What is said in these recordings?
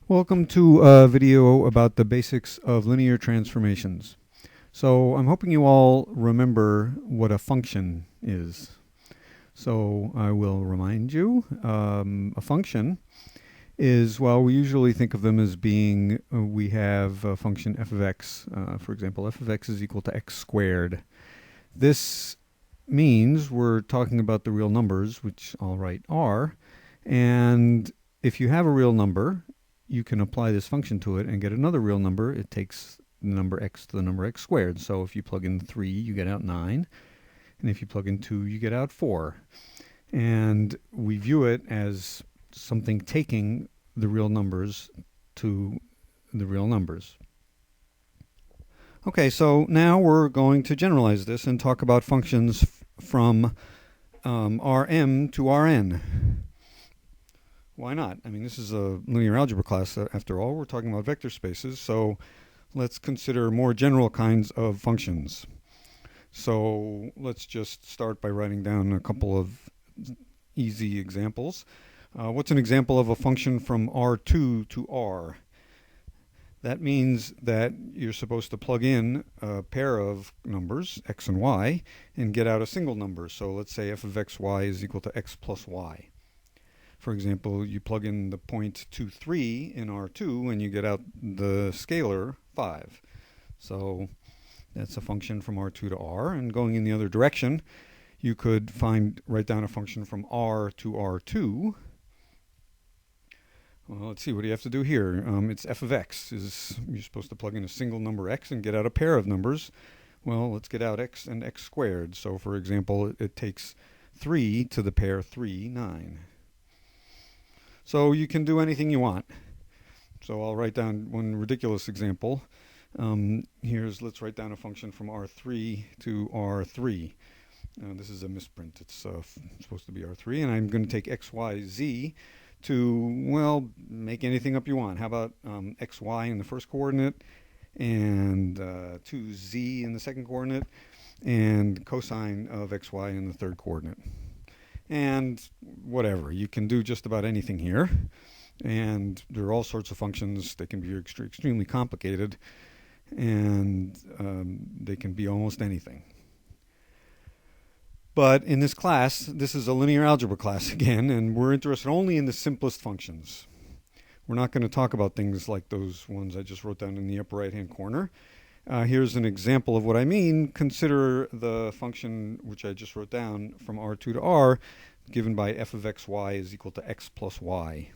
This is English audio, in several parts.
Welcome to a video about the basics of linear transformations. So I'm hoping you all remember what a function is. So I will remind you, a function is, well, we usually think of them as being, we have a function f of x, for example, f of x is equal to x squared. This means we're talking about the real numbers, which I'll write are, and if you have a real number, you can apply this function to it and get another real number. It takes the number x to the number x squared. So if you plug in 3, you get out 9. And if you plug in 2, you get out 4. And we view it as something taking the real numbers to the real numbers. Okay, so now we're going to generalize this and talk about functions from Rm to Rn. Why not? I mean, this is a linear algebra class after all. We're talking about vector spaces, so let's consider more general kinds of functions. So let's just start by writing down a couple of easy examples. What's an example of a function from R2 to R? That means that you're supposed to plug in a pair of numbers, x and y, and get out a single number. So let's say f of xy is equal to x plus y. For example, you plug in the point 2, 3 in R2 and you get out the scalar 5. So that's a function from R2 to R. And going in the other direction, you could write down a function from R to R2. Well, let's see, what do you have to do here? It's f of x. You're supposed to plug in a single number x and get out a pair of numbers. Well, let's get out x and x squared. So for example, it takes 3 to the pair 3, 9. So you can do anything you want. So I'll write down one ridiculous example. Let's write down a function from R3 to R3. This is a misprint. It's supposed to be R3, and I'm going to take x, y, z to, well, make anything up you want. How about xy in the first coordinate, and 2z in the second coordinate, and cosine of xy in the third coordinate. And whatever, you can do just about anything here. And there are all sorts of functions. They can be extremely complicated, and they can be almost anything. But in this class, this is a linear algebra class again, and we're interested only in the simplest functions. We're not going to talk about things like those ones I just wrote down in the upper right-hand corner. Here's an example of what I mean. Consider the function which I just wrote down from R2 to R, given by f of xy is equal to x plus y.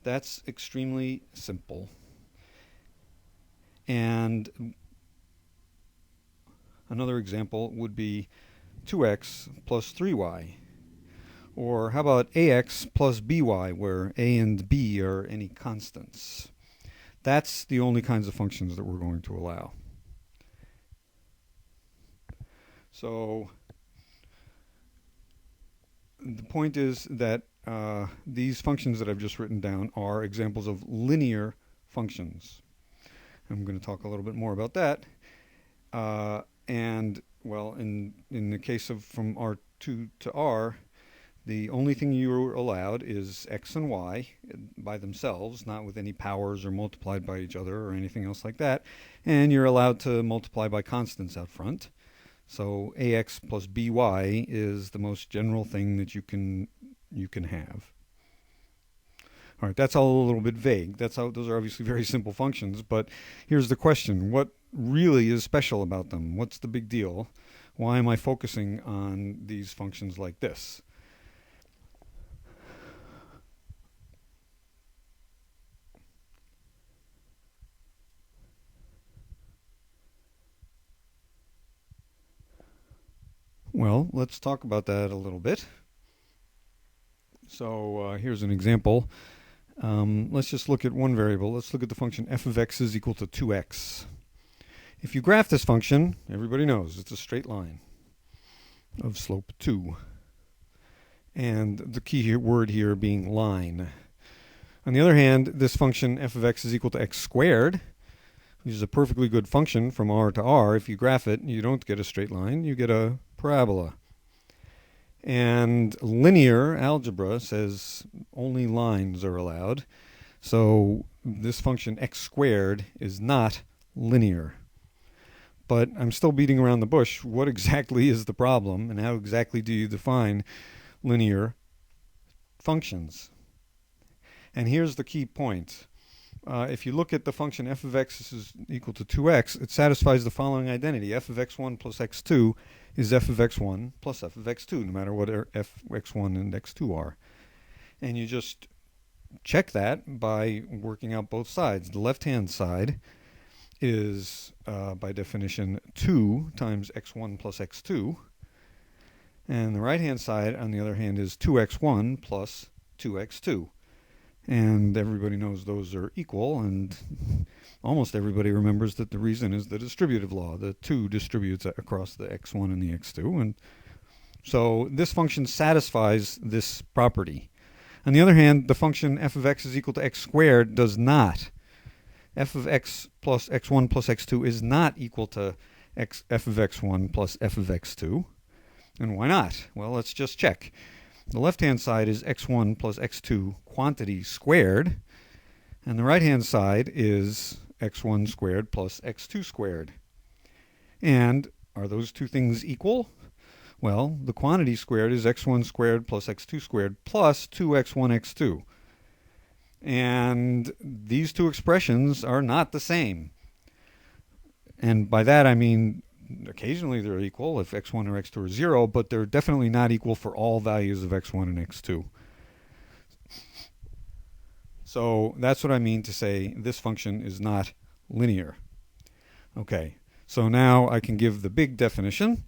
That's extremely simple. And another example would be 2x plus 3y. Or how about ax plus by, where a and b are any constants? That's the only kinds of functions that we're going to allow. So the point is that these functions that I've just written down are examples of linear functions. I'm going to talk a little bit more about that. And, well, in the case of from R2 to R, the only thing you're allowed is x and y by themselves, not with any powers or multiplied by each other or anything else like that. And you're allowed to multiply by constants out front. So ax plus by is the most general thing that you can have. All right, that's all a little bit vague. Those are obviously very simple functions, but here's the question. What really is special about them? What's the big deal? Why am I focusing on these functions like this? Well, let's talk about that a little bit. So here's an example. Let's just look at one variable. Let's look at the function f of x is equal to 2x. If you graph this function, everybody knows it's a straight line of slope 2. And the key word here being line. On the other hand, this function f of x is equal to x squared, which is a perfectly good function from R to R. If you graph it, you don't get a straight line, you get a parabola. And linear algebra says only lines are allowed. So this function x squared is not linear. But I'm still beating around the bush. What exactly is the problem, and how exactly do you define linear functions? And here's the key point. If you look at the function f of x is equal to 2x, it satisfies the following identity. F of x1 plus x2 is f of x1 plus f of x2, no matter what f x1 and x2 are. And you just check that by working out both sides. The left-hand side is, by definition, 2 times x1 plus x2. And the right-hand side, on the other hand, is 2x1 plus 2x2. And everybody knows those are equal, and almost everybody remembers that the reason is the distributive law. The 2 distributes across the x1 and the x2. And so this function satisfies this property. On the other hand, the function f of x is equal to x squared does not. F of x plus x1 plus x2 is not equal to f of x1 plus f of x2. And why not? Well, let's just check. The left-hand side is x1 plus x2 quantity squared, and the right-hand side is x1 squared plus x2 squared. And are those two things equal? Well, the quantity squared is x1 squared plus x2 squared plus 2x1 x2. And these two expressions are not the same. And by that I mean occasionally they're equal if x1 or x2 are 0, but they're definitely not equal for all values of x1 and x2. So that's what I mean to say this function is not linear. Okay, so now I can give the big definition,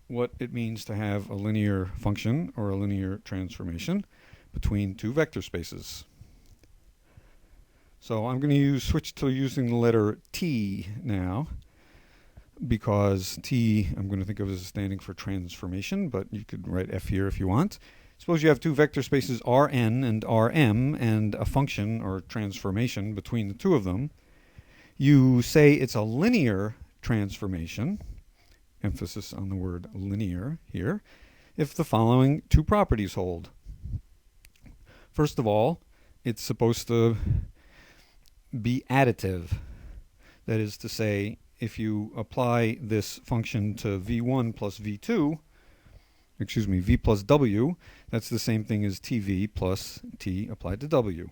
what it means to have a linear function or a linear transformation between two vector spaces. So I'm going to switch to using the letter T now, because T I'm going to think of as standing for transformation, but you could write F here if you want. Suppose you have two vector spaces Rn and Rm and a function or transformation between the two of them. You say it's a linear transformation, emphasis on the word linear here, if the following two properties hold. First of all, it's supposed to be additive. That is to say, if you apply this function to v1 plus v2, v plus w, that's the same thing as tv plus t applied to w.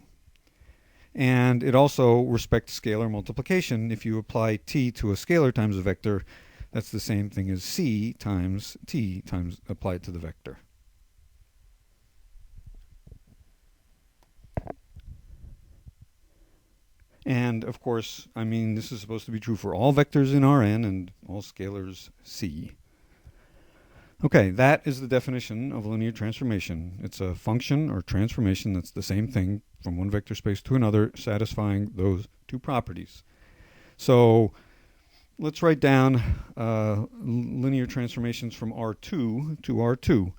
And it also respects scalar multiplication. If you apply t to a scalar times a vector, that's the same thing as c times t times applied to the vector. And of course, I mean, this is supposed to be true for all vectors in Rn and all scalars C. Okay, that is the definition of a linear transformation. It's a function or transformation that's the same thing from one vector space to another, satisfying those two properties. So let's write down linear transformations from R2 to R2.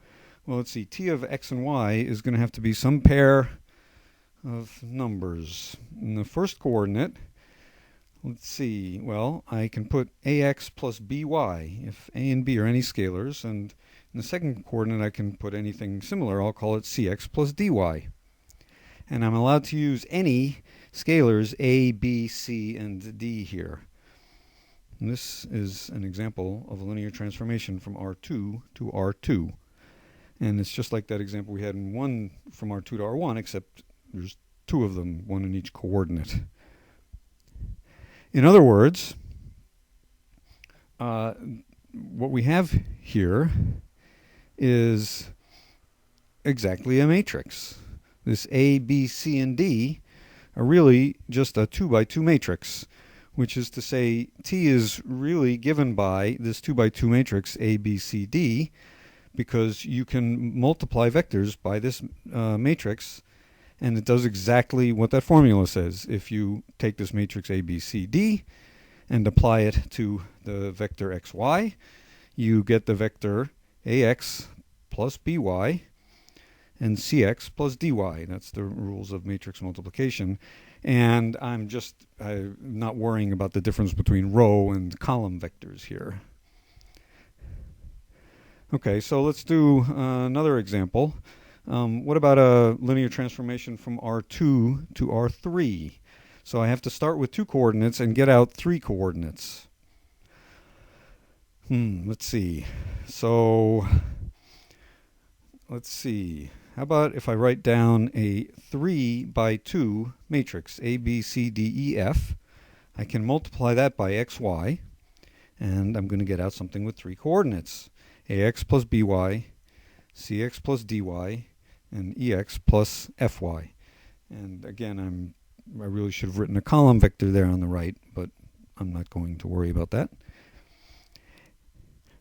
Well, let's see, t of x and y is going to have to be some pair of numbers. In the first coordinate, let's see, well, I can put ax plus by if a and b are any scalars, and in the second coordinate I can put anything similar. I'll call it cx plus dy. And I'm allowed to use any scalars a, b, c, and d here. And this is an example of a linear transformation from R2 to R2. And it's just like that example we had in one from R2 to R1, except there's two of them, one in each coordinate. In other words, what we have here is exactly a matrix. This A, B, C, and D are really just a 2 by 2 matrix, which is to say T is really given by this 2 by 2 matrix A, B, C, D, because you can multiply vectors by this matrix, and it does exactly what that formula says. If you take this matrix A, B, C, D and apply it to the vector xy, you get the vector ax plus by and cx plus dy. That's the rules of matrix multiplication. And I'm not worrying about the difference between row and column vectors here. Okay, so let's do another example. What about a linear transformation from R2 to R3? So I have to start with 2 coordinates and get out 3 coordinates. Let's see. So let's see. How about if I write down a 3 by 2 matrix, A, B, C, D, E, F. I can multiply that by x, y, and I'm going to get out something with 3 coordinates. AX plus BY, CX plus DY, and EX plus FY. And again, I really should have written a column vector there on the right, but I'm not going to worry about that.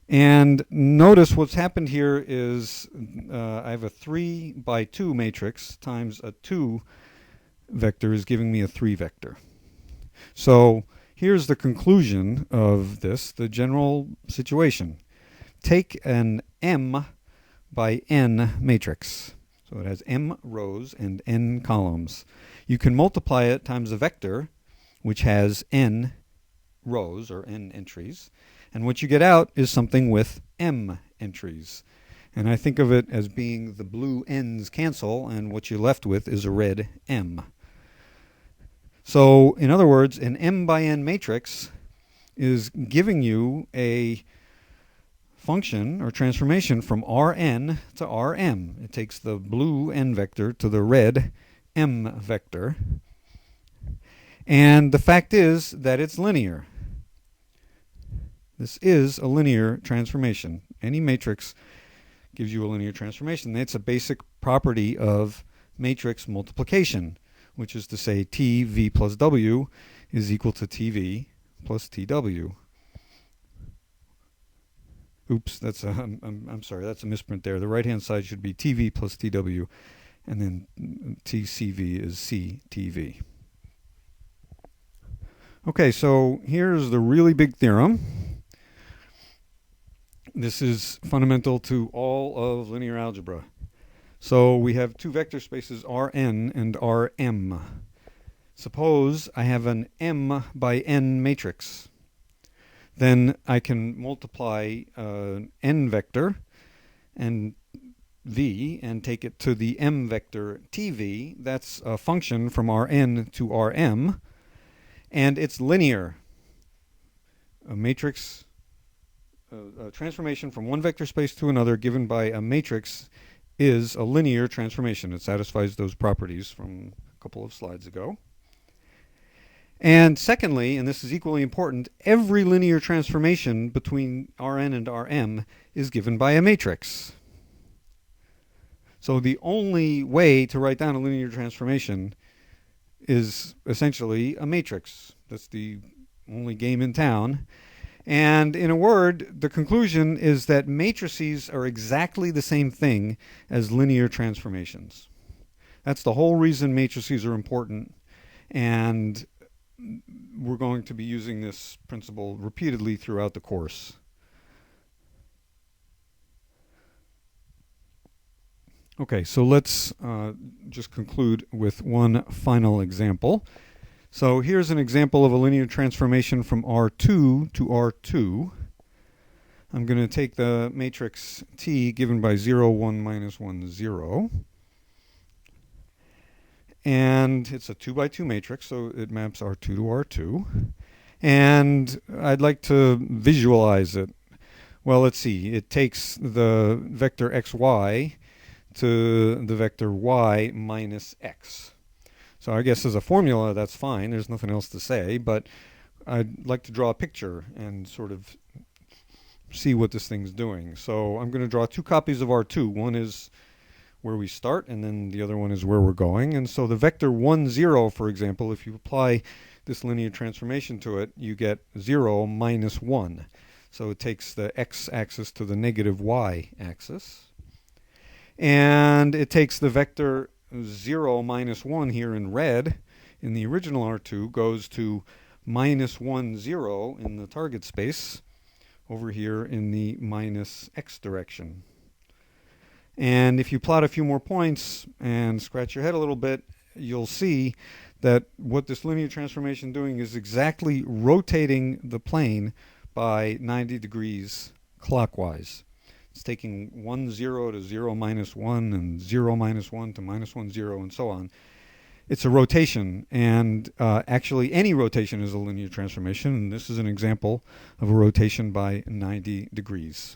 And notice what's happened here is I have a 3 by 2 matrix times a 2 vector is giving me a 3 vector. So here's the conclusion of this, the general situation. Take an M by N matrix. So it has M rows and N columns. You can multiply it times a vector, which has N rows or N entries. And what you get out is something with M entries. And I think of it as being the blue N's cancel, and what you're left with is a red M. So, in other words, an M by N matrix is giving you a function or transformation from Rn to Rm. It takes the blue N vector to the red M vector. And the fact is that it's linear. This is a linear transformation. Any matrix gives you a linear transformation. That's a basic property of matrix multiplication, which is to say TV plus W is equal to TV plus TW. Oops, I'm sorry, that's a misprint there. The right-hand side should be TV plus TW, and then TCV is CTV. Okay, so here's the really big theorem. This is fundamental to all of linear algebra. So we have 2 vector spaces Rn and Rm. Suppose I have an M by N matrix. Then I can multiply N vector and V and take it to the M vector TV. That's a function from Rn to Rm. And it's linear. A matrix a transformation from one vector space to another given by a matrix is a linear transformation. It satisfies those properties from a couple of slides ago. And secondly, and this is equally important, every linear transformation between Rn and Rm is given by a matrix. So the only way to write down a linear transformation is essentially a matrix. That's the only game in town. And in a word, the conclusion is that matrices are exactly the same thing as linear transformations. That's the whole reason matrices are important, and we're going to be using this principle repeatedly throughout the course. Okay, so let's just conclude with one final example. So here's an example of a linear transformation from R2 to R2. I'm going to take the matrix T given by 0, 1, minus 1, 0. And it's a 2 by 2 matrix, so it maps R2 to R2. And I'd like to visualize it. Well, let's see. It takes the vector xy to the vector y minus x. So I guess as a formula, that's fine. There's nothing else to say. But I'd like to draw a picture and sort of see what this thing's doing. So I'm going to draw 2 copies of R2. One is where we start, and then the other one is where we're going. And so the vector 1, 0, for example, if you apply this linear transformation to it, you get 0 minus 1. So it takes the x-axis to the negative y-axis. And it takes the vector 0 minus 1 here in red in the original R2 goes to minus 1, 0 in the target space over here in the minus x direction. And if you plot a few more points and scratch your head a little bit, you'll see that what this linear transformation doing is exactly rotating the plane by 90 degrees clockwise. It's taking 1, 0 to 0, minus 1, and 0, minus 1 to minus 1, 0, and so on. It's a rotation, and actually any rotation is a linear transformation, and this is an example of a rotation by 90 degrees.